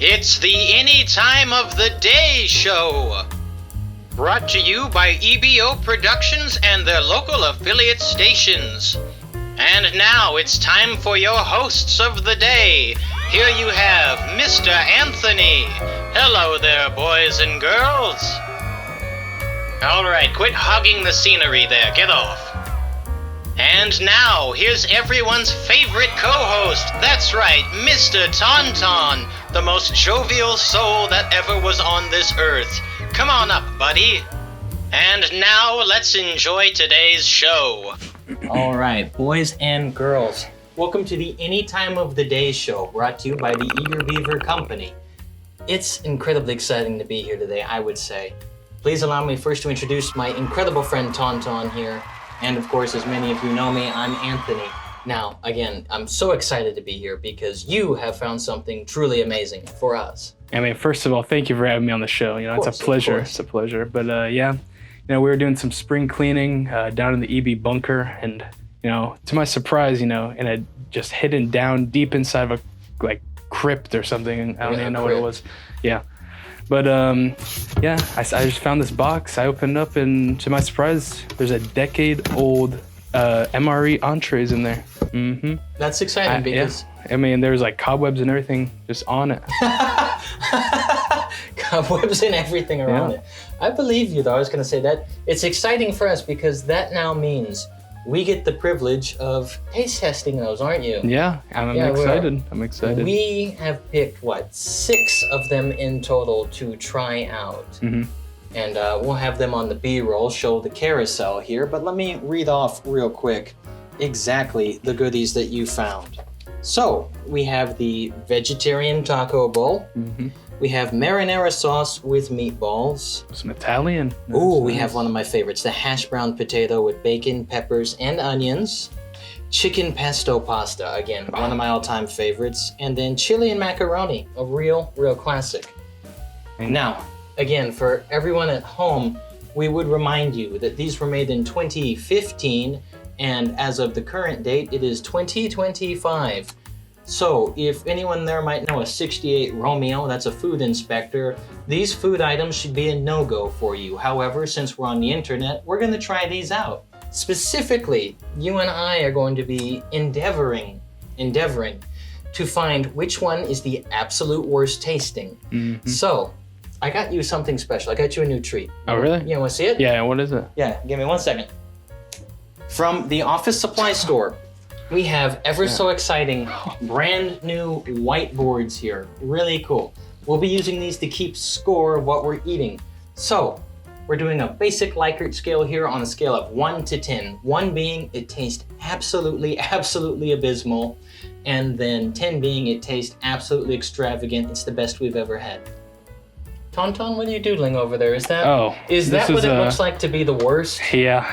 It's the Any Time of the Day show. Brought to you by EBO Productions and their local affiliate stations. And now it's time for your hosts of the day. Here you have Mr. Anthony. Hello there, boys and girls. Alright, quit hogging the scenery there. Get off. And now, here's everyone's favorite co-host. That's right, Mr. Tonton, the most jovial soul that ever was on this earth. Come on up, buddy. And now, let's enjoy today's show. All right, boys and girls, welcome to the Any Time of the Day show, brought to you by the Eager Beaver Company. It's incredibly exciting to be here today, I would say. Please allow me first to introduce my incredible friend Tonton here. And of course, as many of you know me, I'm Anthony. Now, again, I'm so excited to be here because you have found something truly amazing for us. I mean, first of all, thank you for having me on the show. You know, it's a pleasure. It's a pleasure. But yeah, you know, we were doing some spring cleaning down in the EB bunker, and you know, to my surprise, you know, and it just hidden down deep inside of a like crypt or something. I don't even know what it was. Yeah. But yeah, I just found this box. I opened it up, and to my surprise, there's a decade-old MRE entrees in there. Mm-hmm. That's exciting because... Yeah. I mean, there's like cobwebs and everything just on it. Cobwebs and everything around it. I believe you, though. I was going to say that it's exciting for us because that now means we get the privilege of taste testing those, aren't you? Yeah, I'm excited. I'm excited. We have picked, 6 of them in total to try out. Mm-hmm. And we'll have them on the B-roll, show the carousel here. But let me read off real quick exactly the goodies that you found. So, we have the vegetarian taco bowl. Mm-hmm. We have marinara sauce with meatballs. Some Italian. Ooh, we have one of my favorites, the Hashbrown Potato with bacon, peppers, and onions. Chicken pesto pasta, again, one of my all-time favorites. And then chili and macaroni, a real classic. Now, again, for everyone at home, we would remind you that these were made in 2015, and as of the current date, it is 2025. So, if anyone there might know a 68 Romeo, that's a food inspector, these food items should be a no-go for you. However, since we're on the internet, we're going to try these out. Specifically, you and I are going to be endeavoring to find which one is the absolute worst tasting. Mm-hmm. So, I got you something special. I got you a new treat. Oh, really? You want to see it? Yeah, what is it? Yeah, give me 1 second. From the office supply store, we have ever so exciting brand new whiteboards here. Really cool. We'll be using these to keep score of what we're eating. So, we're doing a basic Likert scale here on a scale of 1 to 10. 1 being it tastes absolutely abysmal, and then 10 being it tastes absolutely extravagant. It's the best we've ever had. Tonton, what are you doodling over there? Is that what it looks like to be the worst? Yeah,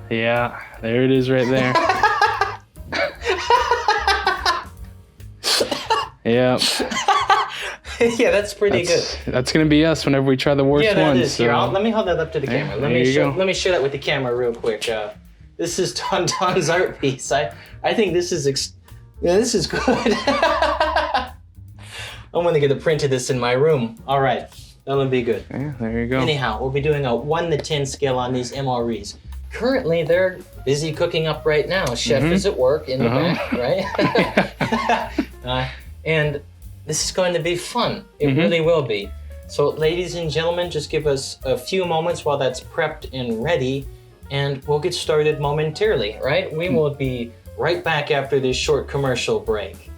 there it is right there. Yeah. Yeah, that's pretty good. That's gonna be us whenever we try the worst ones. Yeah, that is. So. Here, let me hold that up to the camera. Let me share that with the camera real quick. This is Tonton's art piece. I think this is this is good. I'm gonna get a print of this in my room. All right, that'll be good. Yeah, there you go. Anyhow, we'll be doing a 1 to 10 scale on these MREs. Currently, they're busy cooking up right now. Chef is at work in the back, right? And this is going to be fun. It really will be. So, ladies and gentlemen, just give us a few moments while that's prepped and ready, and we'll get started momentarily, right? We will be right back after this short commercial break.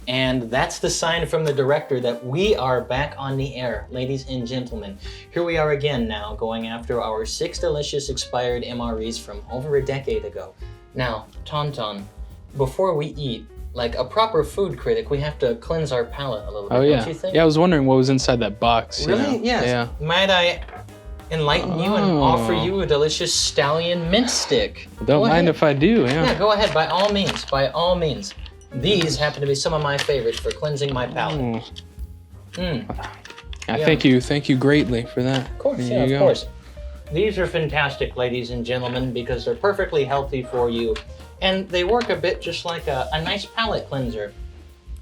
And that's the sign from the director that we are back on the air, ladies and gentlemen. Here we are again now, going after our 6 delicious expired MREs from over a decade ago. Now, Tonton, before we eat, like a proper food critic, we have to cleanse our palate a little bit, don't you think? Yeah, I was wondering what was inside that box. Really? You know? Yes. Yeah. Might I enlighten you and offer you a delicious Stallion mint stick? Don't mind if I do, Yeah, go ahead, by all means. These happen to be some of my favorites for cleansing my palate. Thank you greatly for that. Of course, of course. These are fantastic, ladies and gentlemen, because they're perfectly healthy for you. And they work a bit just like a nice palate cleanser.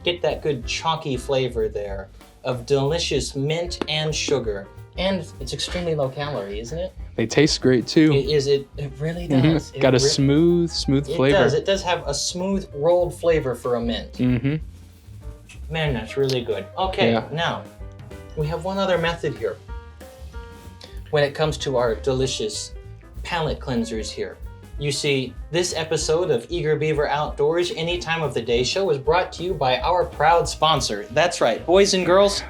Get that good chalky flavor there of delicious mint and sugar. And it's extremely low calorie, isn't it? They taste great too. It really does. Got a smooth flavor. It does have a smooth rolled flavor for a mint. Man, that's really good. Okay, now we have one other method here when it comes to our delicious palate cleansers here. You see, this episode of Eager Beaver Outdoors Any Time of the Day show is brought to you by our proud sponsor. That's right, boys and girls,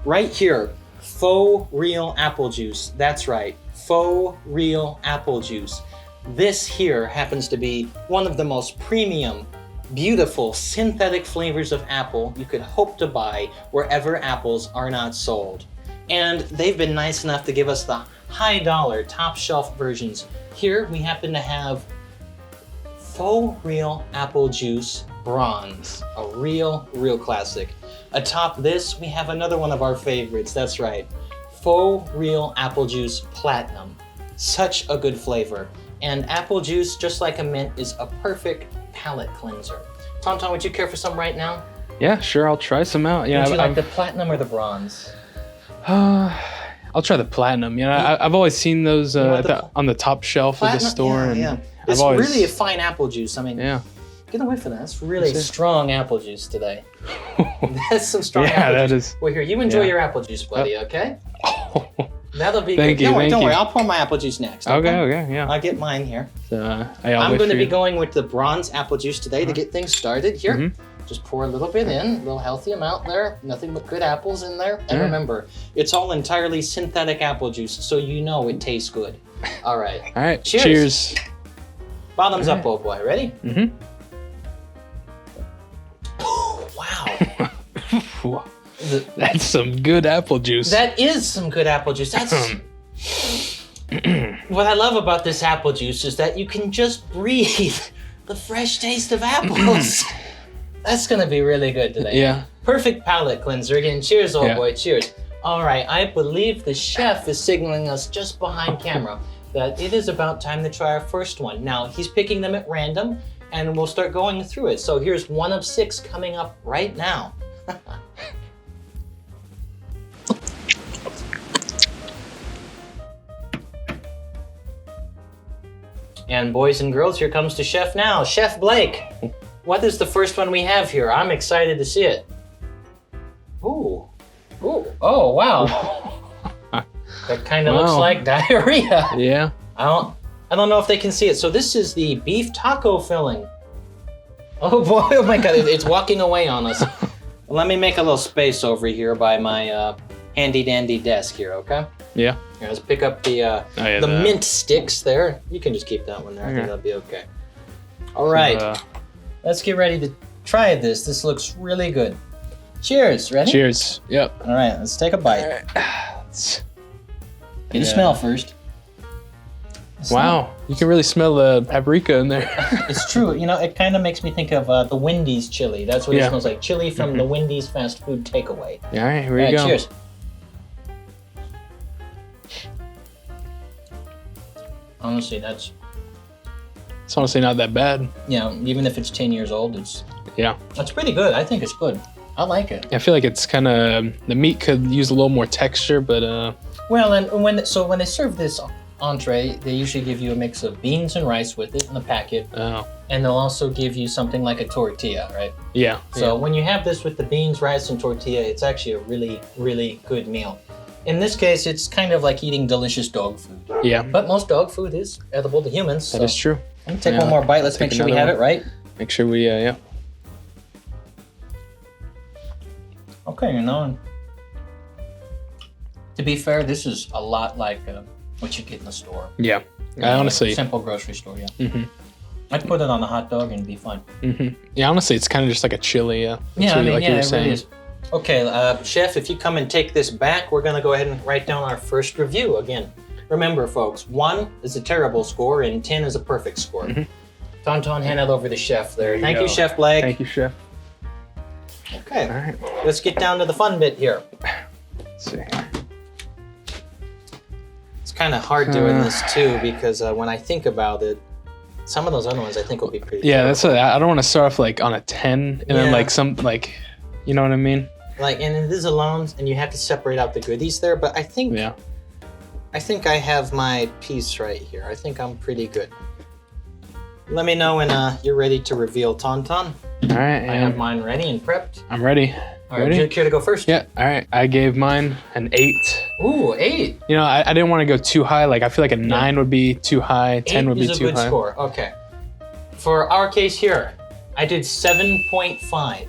right here, Faux Real Apple Juice. That's right, Faux Real Apple Juice. This here happens to be one of the most premium, beautiful, synthetic flavors of apple you could hope to buy wherever apples are not sold. And they've been nice enough to give us the high dollar, top shelf versions. Here we happen to have Faux Real Apple Juice Bronze, a real classic. Atop this, we have another one of our favorites, that's right, Faux Real Apple Juice Platinum. Such a good flavor. And apple juice, just like a mint, is a perfect palate cleanser. Tonton, would you care for some right now? Yeah, sure, I'll try some out. Would you like the platinum or the bronze? I'll try the platinum. I've always seen those on the top shelf of the store. It's really a fine apple juice. I mean, get away from that. That's really That's it. Strong apple juice today. That's some strong apple juice. Well, here, you enjoy your apple juice, buddy, okay? That'll be Thank good. you, Don't worry, you. I'll pour my apple juice next. Okay, yeah. I'll get mine here. So, I'm going to be going with the bronze apple juice today to get things started. Here, just pour a little bit in, a little healthy amount there. Nothing but good apples in there. And remember, it's all entirely synthetic apple juice, so you know it tastes good. All right. All right. Cheers. Bottoms up, old boy. Ready? Wow. That's some good apple juice. That is some good apple juice. That's what I love about this apple juice is that you can just breathe the fresh taste of apples. That's gonna be really good today. Yeah. Perfect palate cleanser. Again, cheers, old boy. Cheers. All right, I believe the chef is signaling us just behind camera that it is about time to try our first one. Now, he's picking them at random, and we'll start going through it. So here's one of 6 coming up right now. And boys and girls, here comes the chef now. Chef Blake, what is the first one we have here? I'm excited to see it. Ooh. Oh, wow. That kind of looks like diarrhea. Yeah. I don't know if they can see it. So this is the beef taco filling. Oh boy, oh my God, it's walking away on us. Let me make a little space over here by my handy dandy desk here, okay? Yeah. Here, let's pick up the mint sticks there. You can just keep that one there. I think that'll be okay. All right, let's get ready to try this. This looks really good. Cheers, ready? Cheers. Yep. All right, let's take a bite. All right. Get a smell first. Wow, you can really smell the paprika in there. It's true. You know, it kind of makes me think of the Wendy's chili. That's what it smells like. Chili from the Wendy's fast food takeaway. All right, here we go. Cheers. Honestly, it's honestly not that bad. Even if it's 10 years old, it's pretty good. I think it's good. I like it. I feel like it's kind of the meat could use a little more texture, but well, and when they serve this entree, they usually give you a mix of beans and rice with it in the packet. Oh. And they'll also give you something like a tortilla, right? Yeah. So when you have this with the beans, rice, and tortilla, it's actually a really, really good meal. In this case, it's kind of like eating delicious dog food. Yeah. But most dog food is edible to humans. That is true. Let me take one more bite. Let's make sure we have it right. Make sure we, Okay, to be fair, this is a lot like what you get in the store. Yeah. Honestly. Simple grocery store, I'd put it on a hot dog and it'd be fine. Yeah, honestly, it's kind of just like a chili. It really is. Okay, Chef, if you come and take this back, we're going to go ahead and write down our first review again. Remember, folks, 1 is a terrible score and 10 is a perfect score. Tonton, hand it over to Chef there. Thank you, Chef Blake. Thank you, Chef. Okay, all right. Let's get down to the fun bit here. Let's see. kind of hard doing this too because when I think about it, some of those other ones I think will be pretty. Yeah, I don't want to start off like on a 10 and then like some like, you know what I mean? Like, and it is alone, and you have to separate out the goodies there. But I think I have my piece right here. I think I'm pretty good. Let me know when you're ready to reveal Tonton. All right. I have mine ready and prepped. I'm ready. All right, you care to go first? Yeah. All right. I gave mine an 8. Ooh, 8. You know, I didn't want to go too high. Like, I feel like a 9 would be too high. 10 would be too high. 8 is a good score. Okay. For our case here, I did 7.5.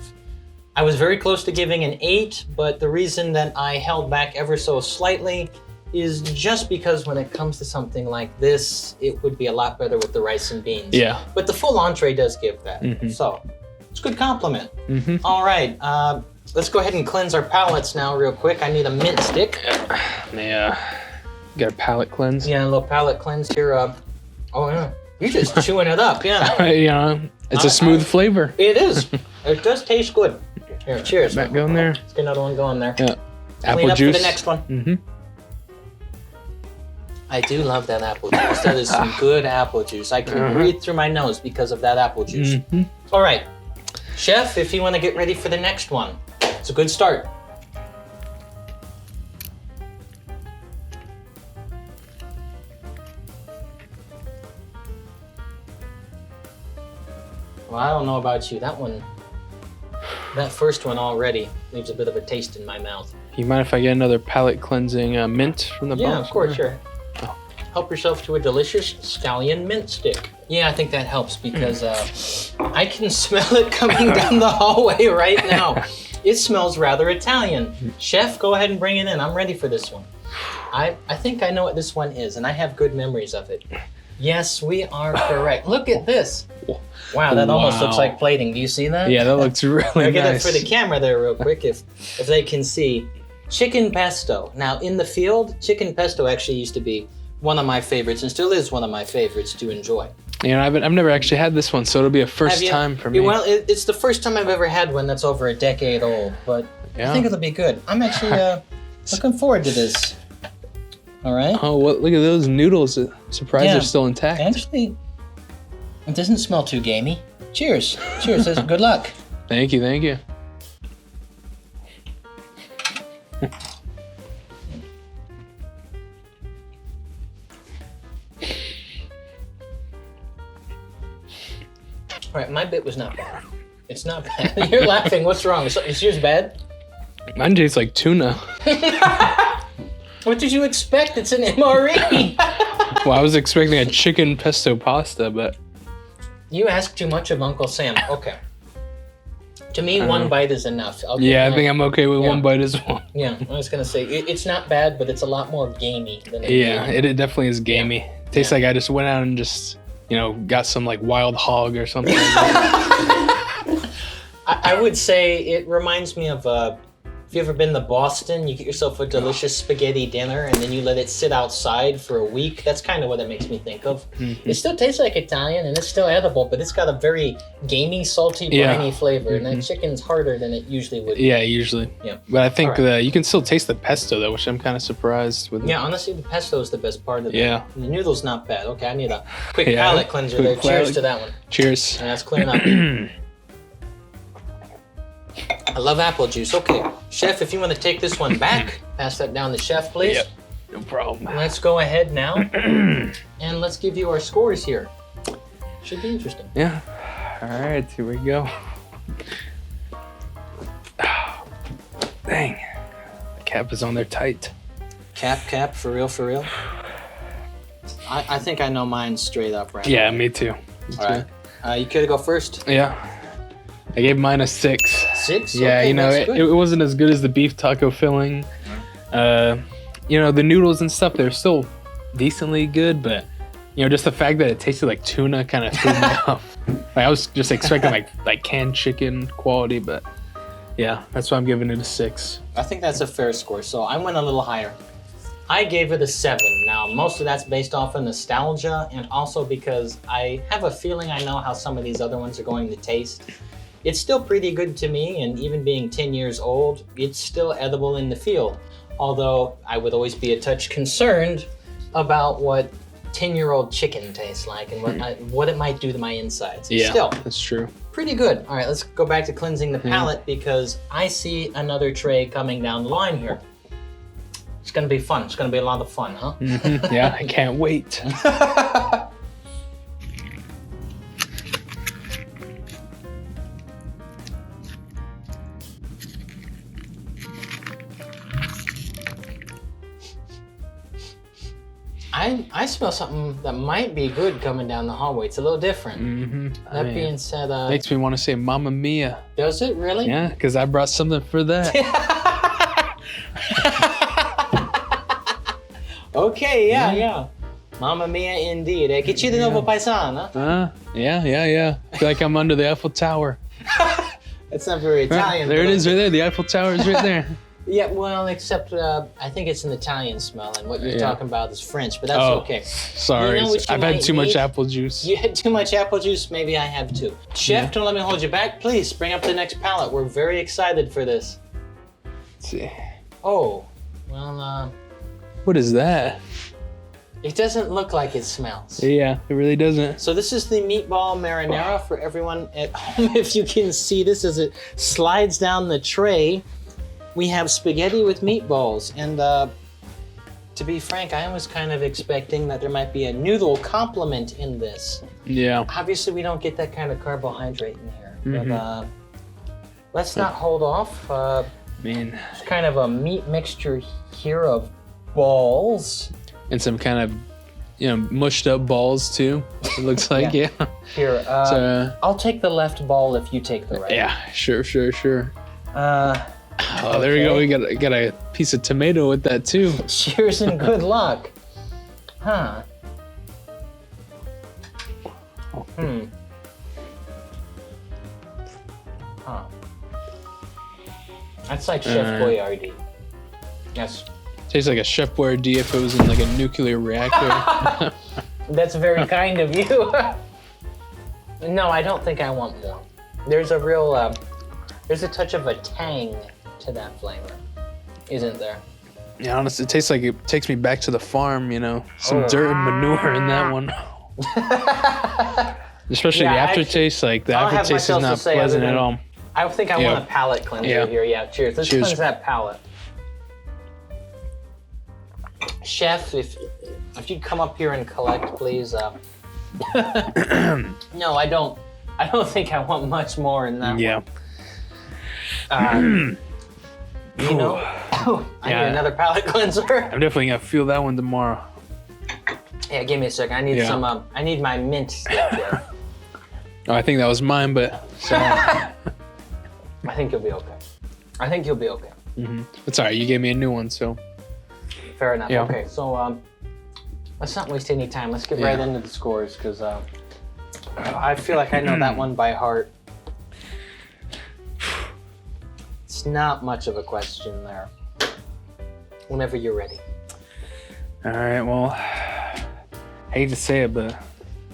I was very close to giving an 8, but the reason that I held back ever so slightly is just because when it comes to something like this, it would be a lot better with the rice and beans. Yeah. But the full entree does give that. So it's a good compliment. All right. Let's go ahead and cleanse our palates now real quick. I need a mint stick. Yeah. Got a palate cleanse? Yeah, a little palate cleanse here. Oh, yeah. You're just chewing it up, yeah. You know, it's a smooth flavor. It is. It does taste good. Here, cheers. Back going there. Let's get another one going there. Yeah. Apple Clean up juice. for the next one. I do love that apple juice. That is some good apple juice. I can breathe through my nose because of that apple juice. All right. Chef, if you want to get ready for the next one, it's a good start. Well, I don't know about you. That first one already leaves a bit of a taste in my mouth. You mind if I get another palate cleansing mint from the box? Yeah, of course, sure. Help yourself to a delicious Stallion mint stick. Yeah, I think that helps because I can smell it coming down the hallway right now. It smells rather Italian. Chef, go ahead and bring it in. I'm ready for this one. I think I know what this one is, and I have good memories of it. Yes, we are correct. Look at this. Wow, that almost looks like plating. Do you see that? Yeah, that looks really nice. Get it for the camera there real quick if they can see. Chicken pesto. Now, in the field, chicken pesto actually used to be one of my favorites and still is one of my favorites to enjoy. You know, I've never actually had this one, so it'll be a first time for me. Well, it's the first time I've ever had one that's over a decade old, but I think it'll be good. I'm actually looking forward to this. All right. Oh, look at those noodles. Surprised they're still intact. Actually, it doesn't smell too gamey. Cheers. Cheers. Good luck. Thank you. Thank you. All right, my bit was not bad. It's not bad. You're laughing. What's wrong? Is yours bad? Mine tastes like tuna. What did you expect? It's an MRE. Well, I was expecting a chicken pesto pasta, but... You asked too much of Uncle Sam. Okay. To me, one bite is enough. I think I'm okay with one bite as well. Yeah, I was going to say, it's not bad, but it's a lot more gamey than it it definitely is gamey. It tastes like I just went out and just, got some like wild hog or something like that. I would say it reminds me of... If you ever been to Boston, you get yourself a delicious spaghetti dinner and then you let it sit outside for a week. That's kind of what it makes me think of. It still tastes like Italian and it's still edible, but it's got a very gamey, salty, briny flavor. And that chicken's harder than it usually would be. Yeah, usually. Yeah. But I think you can still taste the pesto though, which I'm kind of surprised with. Yeah, honestly, the pesto is the best part of it. Yeah. The noodle's not bad. Okay, I need a quick palate cleanser there. Cheers to that one. Cheers. And that's clearing up. I love apple juice. Okay, Chef, if you want to take this one back, pass that down to Chef, please. Yep, no problem. Let's go ahead now, and let's give you our scores here. Should be interesting. Yeah. All right, here we go. Oh, dang, the cap is on there tight. Cap, for real. I think I know mine straight up right now. Yeah, me too. All right. You care to go first? Yeah. I gave mine a 6. 6? Yeah, okay, it wasn't as good as the beef taco filling. The noodles and stuff, they're still decently good, but just the fact that it tasted like tuna kind of threw me off. Like, I was just expecting like canned chicken quality, but yeah, that's why I'm giving it a 6. I think that's a fair score, so I went a little higher. I gave it a 7. Now, most of that's based off of nostalgia and also because I have a feeling I know how some of these other ones are going to taste. It's still pretty good to me, and even being 10 years old, it's still edible in the field. Although I would always be a touch concerned about what 10-year-old chicken tastes like and what it might do to my insides. Yeah, Still, that's true. pretty good. All right, let's go back to cleansing the palate because I see another tray coming down the line here. It's gonna be fun. It's gonna be a lot of fun, huh? Yeah, I can't wait. I smell something that might be good coming down the hallway. It's a little different. That being said, makes me want to say Mamma Mia. does it really? Yeah, because I brought something for that. Okay, yeah. Mamma Mia indeed. Che ci di nuovo paisana? Yeah. I feel like I'm under the Eiffel Tower. It's not very Italian. There it is right there. The Eiffel Tower is right there. Yeah, well, except I think it's an Italian smell, and what you're talking about is French, but that's okay. Sorry, You know what you I've had might too much need? apple juice. You had too much apple juice, maybe I have too. Chef, don't let me hold you back. Please, bring up the next palette. We're very excited for this. Let's see. Oh, well, What is that? it doesn't look like it smells. Yeah, it really doesn't. So this is the meatball marinara for everyone at home. If you can see this as it slides down the tray, we have spaghetti with meatballs. And to be frank, I was kind of expecting that there might be a noodle complement in this. Yeah. Obviously, we don't get that kind of carbohydrate in here. But let's not hold off. Man. It's kind of a meat mixture here of balls. And some kind of, mushed up balls too. It looks like, yeah. Here, I'll take the left ball if you take the right. Yeah, sure. Oh, there we go. Okay. We got a piece of tomato with that too. Cheers and good luck. Huh. Huh. That's like Chef Boyardee. That's Tastes like a Chef Boyardee if it was in like a nuclear reactor. That's very kind of you. No, I don't think I want more. There's a real, there's a touch of a tang to that flavor, isn't there? Yeah, honestly, it tastes like it takes me back to the farm, Some dirt and manure in that one. Especially the aftertaste, the aftertaste is not pleasant at all. I think I want a palate cleanser here. Yeah, cheers. Let's cleanse that palate. Chef, if you'd come up here and collect, please. No, I don't think I want much more in that one. I need another palate cleanser. I'm definitely gonna feel that one tomorrow. Yeah, give me a second. I need some. I need my mint stick here. Oh, I think that was mine, but sorry. I think you'll be okay. It's alright. You gave me a new one, so. Fair enough. Yeah. Okay, so let's not waste any time. Let's get right into the scores because I feel like I know that one by heart. It's not much of a question there. Whenever you're ready. All right. Well, I hate to say it, but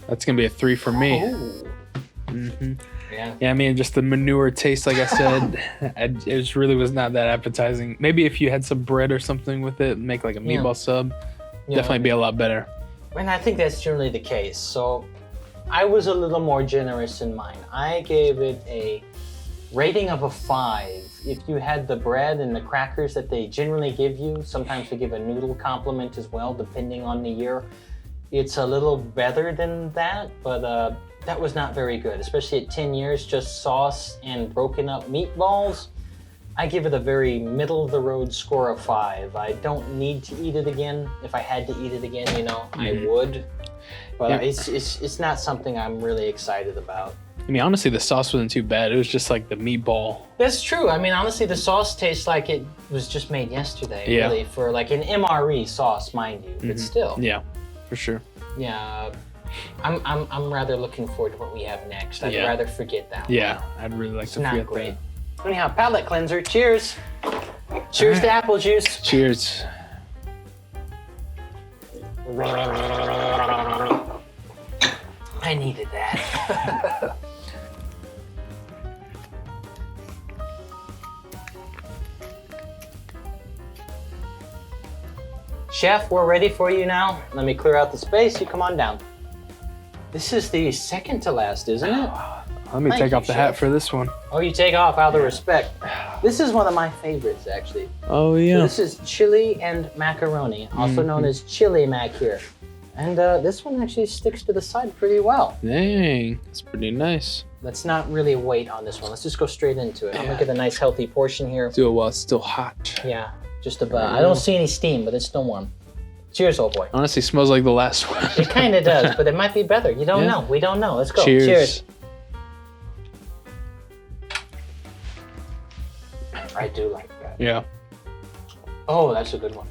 that's gonna be a 3 for me. Oh. Yeah, I mean, just the manure taste, like I said, it really was not that appetizing. Maybe if you had some bread or something with it, make like a meatball sub, definitely be a lot better. And I think that's generally the case. So I was a little more generous in mine. I gave it a rating of a 5. If you had the bread and the crackers that they generally give you, sometimes they give a noodle complement as well, depending on the year. It's a little better than that, but that was not very good, especially at 10 years, just sauce and broken up meatballs. I give it a very middle of the road score of 5. I don't need to eat it again. If I had to eat it again, I would. But it's not something I'm really excited about. I mean, honestly, the sauce wasn't too bad. It was just like the meatball. That's true. I mean, honestly, the sauce tastes like it was just made yesterday, really, for like an MRE sauce, mind you, but still. Yeah, for sure. Yeah. I'm rather looking forward to what we have next. I'd rather forget that one. Yeah, I'd really like to forget Not great. Anyhow, palate cleanser. Cheers. Cheers to apple juice. Cheers. I needed that. Chef, we're ready for you now. Let me clear out the space. You come on down. This is the second to last, isn't it? Let me take off the hat for this one. Oh, you take off out of respect. This is one of my favorites, actually. Oh, yeah. So this is chili and macaroni, also known as chili mac here. And this one actually sticks to the side pretty well. Dang, that's pretty nice. Let's not really wait on this one. Let's just go straight into it. I'm gonna get a nice healthy portion here. Do it while it's still hot. Yeah, just about. I don't see any steam, but it's still warm. Cheers, old boy. Honestly, smells like the last one. It kind of does, but it might be better. You don't know. We don't know. Let's go. Cheers. Cheers. I do like that. Yeah. Oh, that's a good one.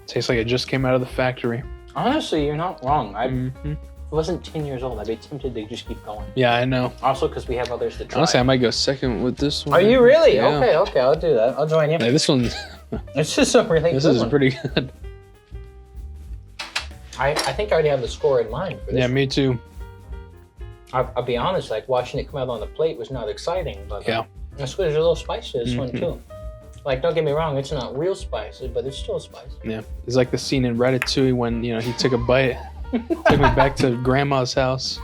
Tastes like it just came out of the factory. Honestly, you're not wrong. If I wasn't 10 years old, I'd be tempted to just keep going. Yeah, I know. Also, because we have others to try. Honestly, I might go second with this one. Are you really? Yeah. Okay, I'll do that. I'll join you. Hey, this one. It's just a really This good is one. pretty good. I think I already have the score in mind for this. Yeah, me too. I'll be honest, like watching it come out on the plate was not exciting, but Yeah. there's a little spice to this one too. Like, don't get me wrong, it's not real spicy, but it's still spicy. Yeah, it's like the scene in Ratatouille when he took a bite, took me back to Grandma's house.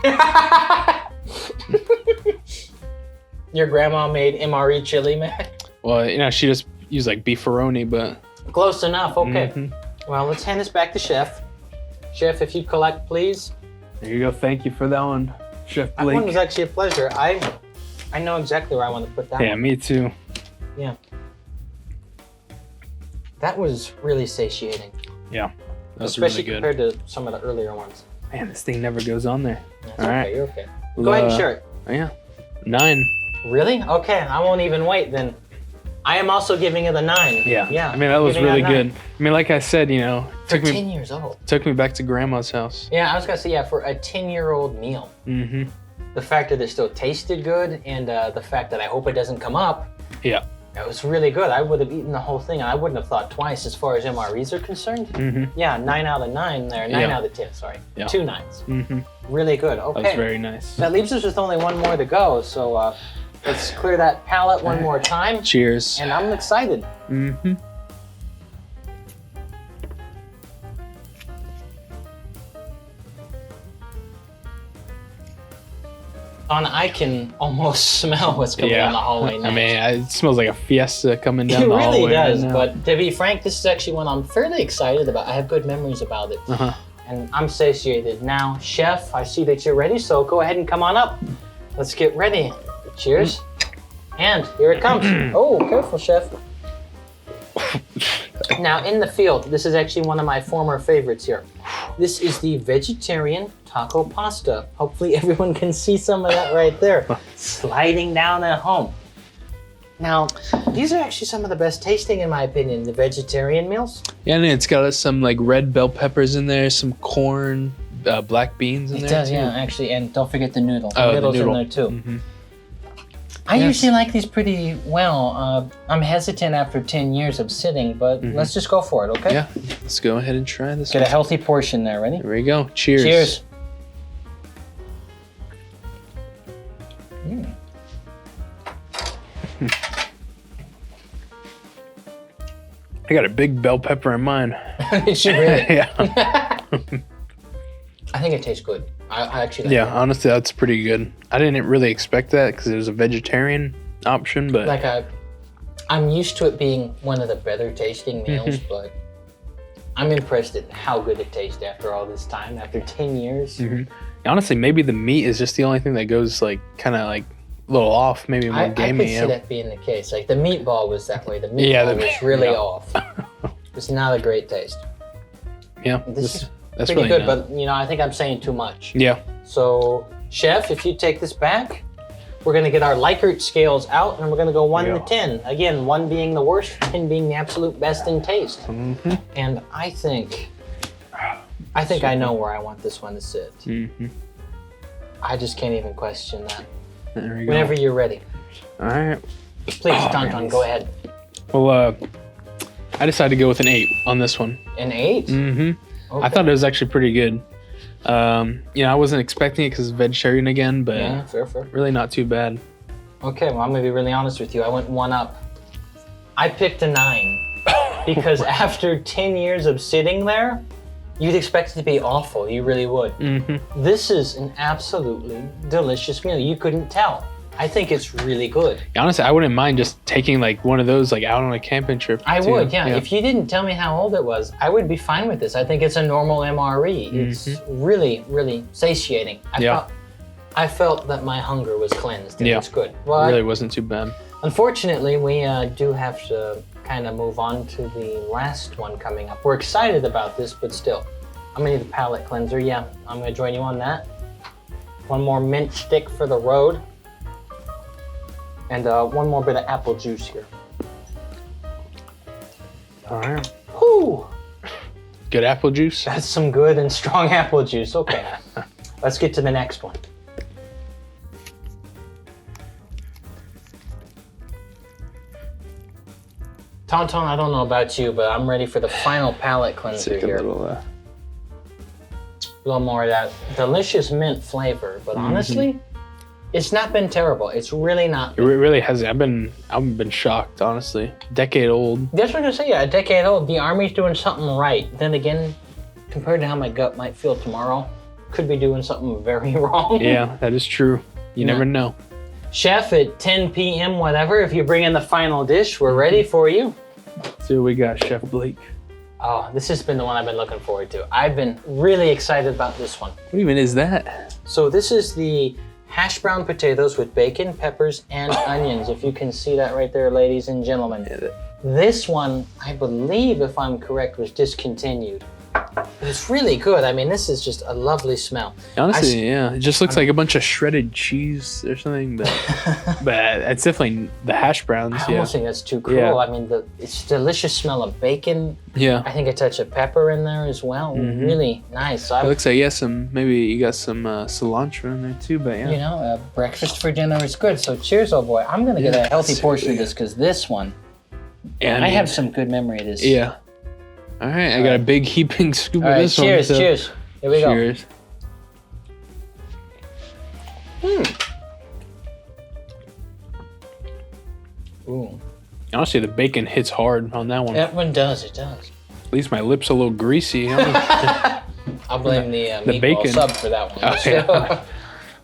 Your grandma made MRE chili, man? Well, she just used like beefaroni, but Close enough, okay. Well, let's hand this back to Chef. Chef, if you'd collect, please. there you go. Thank you for that one, Chef That one was Blake. actually a pleasure. I know exactly where I want to put that Yeah, one. me too. Yeah. That was really satiating. Yeah, that's Especially really good. compared to some of the earlier ones. Man, this thing never goes on there. That's All okay, right. you're okay. Go ahead and share it. Oh, yeah, 9. Really? Okay, I won't even wait then. I am also giving it a 9. Yeah. Yeah. I mean, that was giving it really a 9. good. I mean, like I said, For 10 years old. took me back to Grandma's house. Yeah, I was gonna say, yeah, for a 10-year-old meal. Mm-hmm. The fact that it still tasted good and the fact that I hope it doesn't come up, Yeah. it was really good. I would have eaten the whole thing and I wouldn't have thought twice as far as MREs are concerned. Mm-hmm. Yeah, 9 out of 9 there. 9 Yeah. out of 10, sorry. Yeah. 2 9s. Mm-hmm. Really good. That Okay. was very nice. That leaves us with only one more to go, so let's clear that palate one more time. Cheers. And I'm excited. Mm-hmm. I can almost smell what's coming down the hallway next. I mean, it smells like a fiesta coming down It the really hallway. does, right now. but to be frank, this is actually one I'm fairly excited about. I have good memories about it. Uh-huh. And I'm satiated. Now, Chef, I see that you're ready, so go ahead and come on up. Let's get ready. Cheers. And here it comes. Oh, careful, Chef. Now, in the field, this is actually one of my former favorites here. This is the vegetarian taco pasta. Hopefully everyone can see some of that right there, sliding down at home. Now, these are actually some of the best tasting, in my opinion, the vegetarian meals. Yeah, and it's got some like red bell peppers in there, some corn, black beans in It there. does, too. yeah, actually, and don't forget the noodle. The Oh, the noodle's noodle. in there too. Mhm. I Yes. usually like these pretty well. I'm hesitant after 10 years of sitting, but let's just go for it, okay? Yeah, let's go ahead and try this Get a one. healthy portion there, ready? Here we go. Cheers. Cheers. I got a big bell pepper in mine. It should really. Yeah. I think it tastes good. I actually like Yeah, honestly, that's pretty good. I didn't really expect that because it was a vegetarian option, but it. I'm used to it being one of the better tasting meals, but I'm impressed at how good it tastes after all this time, after 10 years. honestly, maybe the meat is just the only thing that goes like kind of like a little off, maybe more I could gamey. see Yeah. that being the case. Like the meatball was that way. The meatball Yeah, the was really yeah. off. It's not a great taste. Yeah, This is that's pretty really good, not- but I think I'm saying too much. yeah. So, Chef, if you take this back, we're gonna get our Likert scales out, and we're gonna go 1 to Yeah. 10. Again, 1 being the worst, 10 being the absolute best in taste. Mm-hmm. And I think I know where I want this one to sit. Mm-hmm. I just can't even question that. There we go. Whenever you're ready, All right. please, Oh, Tonton, man. go ahead. Well, I decided to go with an 8 on this one. An 8? Mm-hmm. Okay. I thought it was actually pretty good. I wasn't expecting it because it's vegetarian again, but Yeah, fair. really not too bad. Okay, well, I'm gonna be really honest with you. I went 1 up. I picked a 9. because after 10 years of sitting there, you'd expect it to be awful. You really would. This is an absolutely delicious meal. You couldn't tell. I think it's really good. Honestly, I wouldn't mind just taking like one of those like out on a camping trip. I would, yeah. If you didn't tell me how old it was, I would be fine with this. I think it's a normal MRE. It's really, really satiating. I felt that my hunger was cleansed. And it's good. Well, it really wasn't too bad. Unfortunately, we do have to kind of move on to the last one coming up. We're excited about this, but still, I'm gonna need a palate cleanser. Yeah, I'm gonna join you on that. One more mint stick for the road. And one more bit of apple juice here. All right. Whew. Good apple juice? That's some good and strong apple juice. Okay. Let's get to the next one. Tonton, I don't know about you, but I'm ready for the final palate cleanser here. A little more of that delicious mint flavor, but honestly, it's not been terrible. It's really not. It really hasn't. I've been shocked, honestly. Decade old. That's what I'm gonna say. Yeah, a decade old. The Army's doing something right. Then again, compared to how my gut might feel tomorrow, could be doing something very wrong. Yeah, that is true. You never know. Chef, at 10 p.m. whatever, if you bring in the final dish, we're ready for you. Let's see what we got, Chef Blake. Oh, this has been the one I've been looking forward to. I've been really excited about this one. What even is that? So this is the hash brown potatoes with bacon, peppers, and onions. If you can see that right there, ladies and gentlemen. This one, I believe, if I'm correct, was discontinued. But it's really good. I mean, this is just a lovely smell. Honestly, yeah. It just looks like a bunch of shredded cheese or something, but it's definitely the hash browns. I almost think that's too cruel. Yeah. I mean, it's delicious smell of bacon. Yeah. I think a touch of pepper in there as well. Really nice. It looks like, maybe you got some cilantro in there too, but yeah. You know, breakfast for dinner is good. So cheers, old boy. I'm going to get a healthy portion of this because this one, I have some good memory of this. Yeah. All right, I got a big heaping scoop of this one. Cheers, cheers. Here we go. Cheers. Ooh. Honestly, the bacon hits hard on that one. That one does, it does. At least my lips a little greasy. I'll blame the meatball bacon sub for that one. Oh, yeah.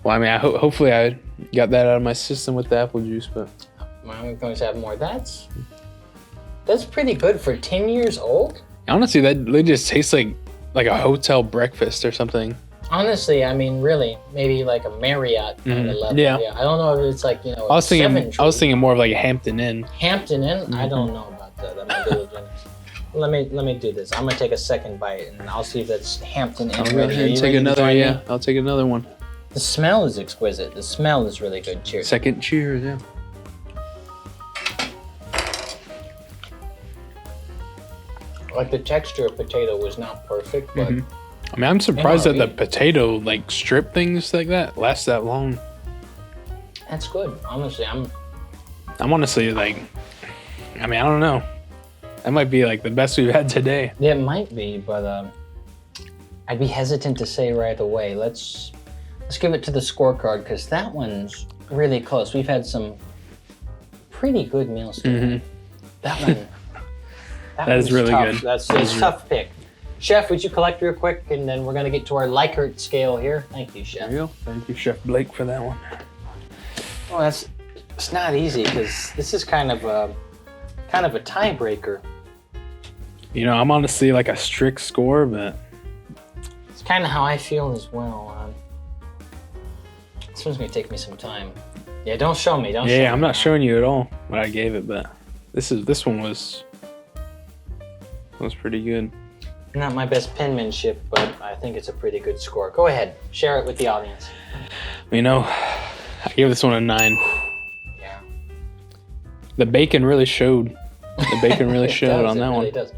Well, I mean, hopefully I got that out of my system with the apple juice, but I'm going to have more. That's pretty good for 10 years old. Honestly, that just tastes like a hotel breakfast or something. Honestly, I mean, really, maybe like a Marriott kind of level. Yeah. I don't know if it's like, you know, I was thinking more of like a Hampton Inn. Hampton Inn? I don't know about that. I'm not diligent. Let me do this. I'm gonna take a second bite and I'll see if that's Hampton Inn. I'll go ahead and take another. Yeah, I'll take another one. The smell is exquisite. The smell is really good. Cheers. Second cheers. Yeah. Like the texture of potato was not perfect, but I mean, I'm surprised that the potato like strip things like that last that long. That's good. Honestly, I'm honestly like, I mean, I don't know. That might be like the best we've had today. Yeah, it might be, but I'd be hesitant to say right away. Let's give it to the scorecard because that one's really close. We've had some pretty good meals today. That one. That is really tough. good. That's a tough pick. Chef, would you collect real quick, and then we're gonna get to our Likert scale here. Thank you, Chef. Thank you, Chef Blake, for that one. Well, it's not easy because this is kind of a tiebreaker. You know, I'm honestly like a strict score, but it's kind of how I feel as well. This one's gonna take me some time. Yeah, don't show me. Don't. Yeah, I'm not showing you at all what I gave it, but this one was pretty good. Not my best penmanship, but I think it's a pretty good score. Go ahead, share it with the audience. You know, I gave this one a 9. Yeah. The bacon really showed. The bacon really showed on that one. It really does.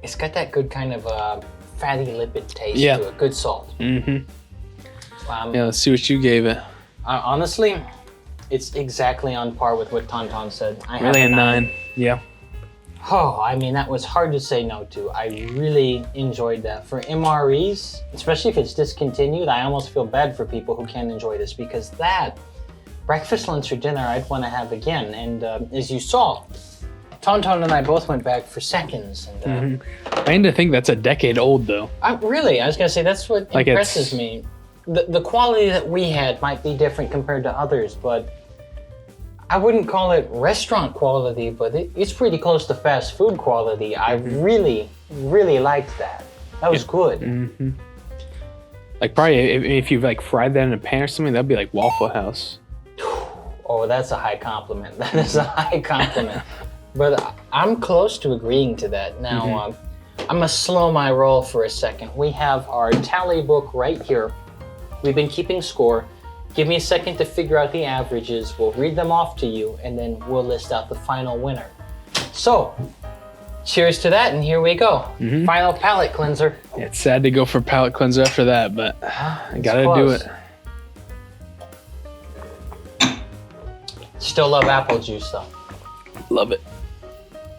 It's got that good kind of fatty lipid taste to it. Good salt. Yeah, let's see what you gave it. Honestly, it's exactly on par with what Tonton said. Really a 9. Yeah. Oh, I mean, that was hard to say no to. I really enjoyed that. For MREs, especially if it's discontinued, I almost feel bad for people who can't enjoy this because that, breakfast, lunch, or dinner, I'd want to have again. And as you saw, Tonton and I both went back for seconds. And, I need to think that's a decade old, though. Really, I was going to say, that's what Like impresses me. The quality that we had might be different compared to others, but I wouldn't call it restaurant quality, but it's pretty close to fast food quality. I really, really liked that. That was good. Like probably if you like fried that in a pan or something, that'd be like Waffle House. Oh, that's a high compliment. That is a high compliment. But I'm close to agreeing to that. Now, I'm going to slow my roll for a second. We have our tally book right here. We've been keeping score. Give me a second to figure out the averages. We'll read them off to you, and then we'll list out the final winner. So, cheers to that, and here we go. Final palate cleanser. Yeah, it's sad to go for palate cleanser after that, but I gotta do it. Still love apple juice, though. Love it.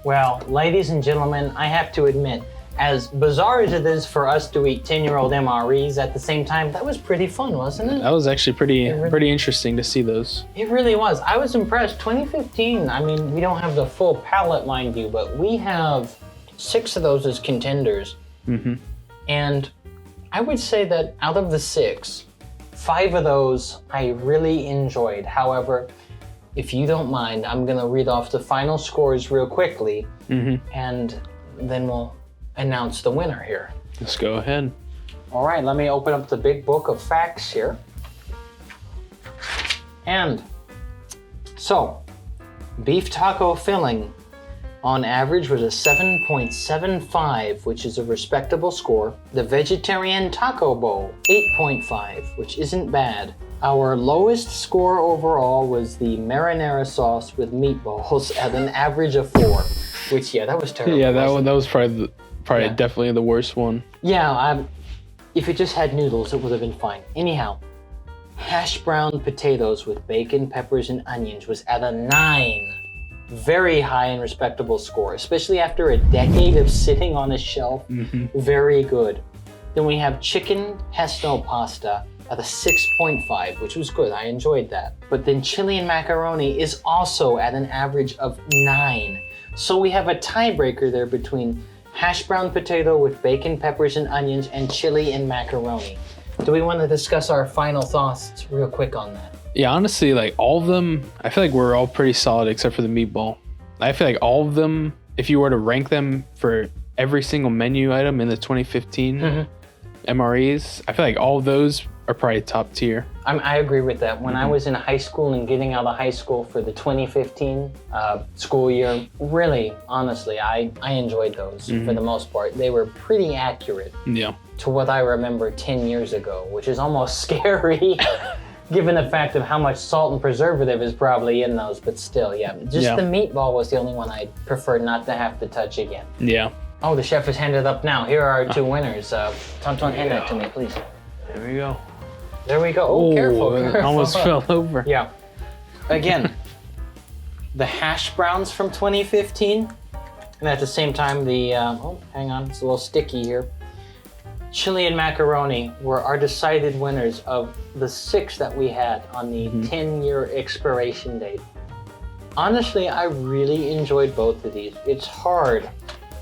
Well, ladies and gentlemen, I have to admit, as bizarre as it is for us to eat 10-year-old MREs at the same time, that was pretty fun, wasn't it? That was actually pretty interesting to see those. It really was. I was impressed. 2015, I mean, we don't have the full palette, mind you, but we have 6 of those as contenders. And I would say that out of the 6, 5 of those I really enjoyed. However, if you don't mind, I'm going to read off the final scores real quickly, and then we'll announce the winner here. Let's go ahead. All right, let me open up the big book of facts here. And so, beef taco filling on average was a 7.75, which is a respectable score. The vegetarian taco bowl, 8.5, which isn't bad. Our lowest score overall was the marinara sauce with meatballs at an average of 4, which, yeah, that was terrible. Yeah, that was probably definitely the worst one. Yeah, if it just had noodles, it would have been fine. Anyhow, hash brown potatoes with bacon, peppers, and onions was at a 9. Very high and respectable score, especially after a decade of sitting on a shelf. Very good. Then we have chicken pesto pasta at a 6.5, which was good. I enjoyed that. But then chili and macaroni is also at an average of 9. So we have a tiebreaker there between hash brown potato with bacon, peppers, and onions, and chili and macaroni. Do we want to discuss our final thoughts real quick on that? Yeah, honestly, like all of them, I feel like we're all pretty solid except for the meatball. I feel like all of them, if you were to rank them for every single menu item in the 2015 MREs, I feel like all of those are probably top tier. I agree with that. When I was in high school and getting out of high school for the 2015 school year, really, honestly, I enjoyed those for the most part. They were pretty accurate to what I remember 10 years ago, which is almost scary given the fact of how much salt and preservative is probably in those, but still, the meatball was the only one I preferred not to have to touch again. Oh, the chef has handed up now. Here are our 2 winners. Tonton, hand that to me, please. There we go. There we go. Oh, careful. Almost fell over. Yeah. Again, the hash browns from 2015, and at the same time the, hang on, it's a little sticky here. Chili and macaroni were our decided winners of the 6 that we had on the 10-year expiration date. Honestly, I really enjoyed both of these. It's hard.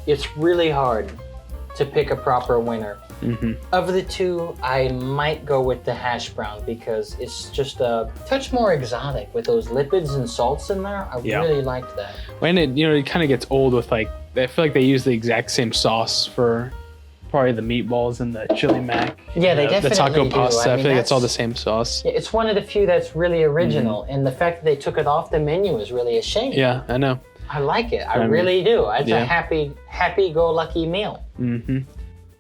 It's really hard to pick a proper winner. Of the 2, I might go with the hash brown because it's just a touch more exotic with those lipids and salts in there. I really liked that. When it kind of gets old with I feel like they use the exact same sauce for probably the meatballs and the chili mac. Yeah, they definitely the taco do. pasta. I feel like it's all the same sauce. Yeah, it's one of the few that's really original, and the fact that they took it off the menu is really a shame. Yeah, I know. I like it. I really do. It's a happy-go-lucky meal.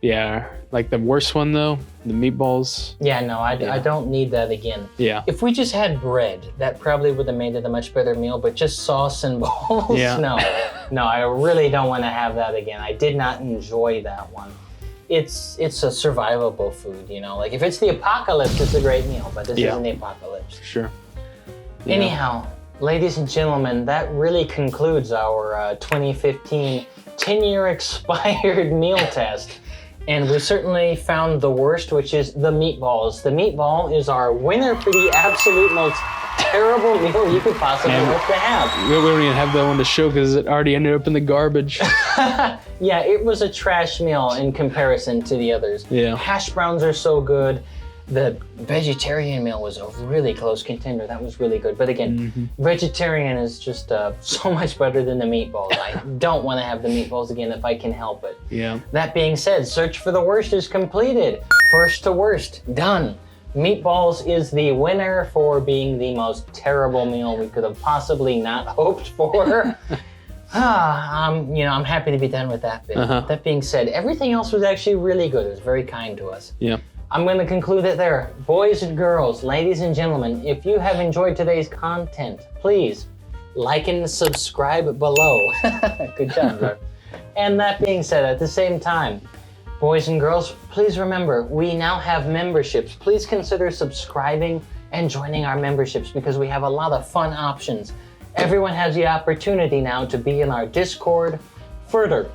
Yeah, like the worst one though, the meatballs. Yeah, no, I don't need that again. Yeah. If we just had bread, that probably would have made it a much better meal, but just sauce and balls? Yeah. No, I really don't want to have that again. I did not enjoy that one. It's a survivable food, like if it's the apocalypse, it's a great meal, but this isn't the apocalypse. Sure. Yeah. Anyhow, ladies and gentlemen, that really concludes our 2015 10-year expired meal test. And we certainly found the worst, which is the meatballs. The meatball is our winner for the absolute most terrible meal you could possibly hope to have. We don't even have that one to show because it already ended up in the garbage. Yeah, it was a trash meal in comparison to the others. Yeah. Hash browns are so good. The vegetarian meal was a really close contender. That was really good. But again, vegetarian is just so much better than the meatballs. I don't want to have the meatballs again if I can help it. Yeah. That being said, search for the worst is completed. First to worst, done. Meatballs is the winner for being the most terrible meal we could have possibly not hoped for. I'm happy to be done with that bit. That being said, everything else was actually really good. It was very kind to us. Yeah. I'm going to conclude it there. Boys and girls, ladies and gentlemen, if you have enjoyed today's content, please like and subscribe below. Good job, bro. And that being said, at the same time, boys and girls, please remember, we now have memberships. Please consider subscribing and joining our memberships because we have a lot of fun options. Everyone has the opportunity now to be in our Discord. Further,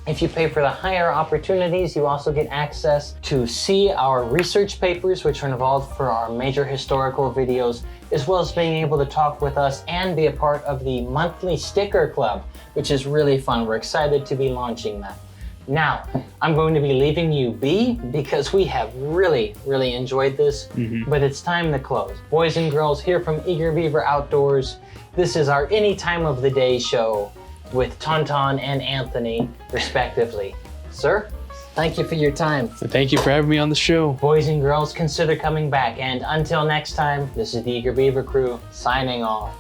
if you pay for the higher opportunities, you also get access to see our research papers, which are involved for our major historical videos, as well as being able to talk with us and be a part of the monthly sticker club, which is really fun. We're excited to be launching that. Now, I'm going to be leaving you be because we have really, really enjoyed this, but it's time to close. Boys and girls, here from Eager Beaver Outdoors, this is our Any Time of the Day show with Tonton and Anthony, respectively. Sir, thank you for your time. Thank you for having me on the show. Boys and girls, consider coming back. And until next time, this is the Eager Beaver crew signing off.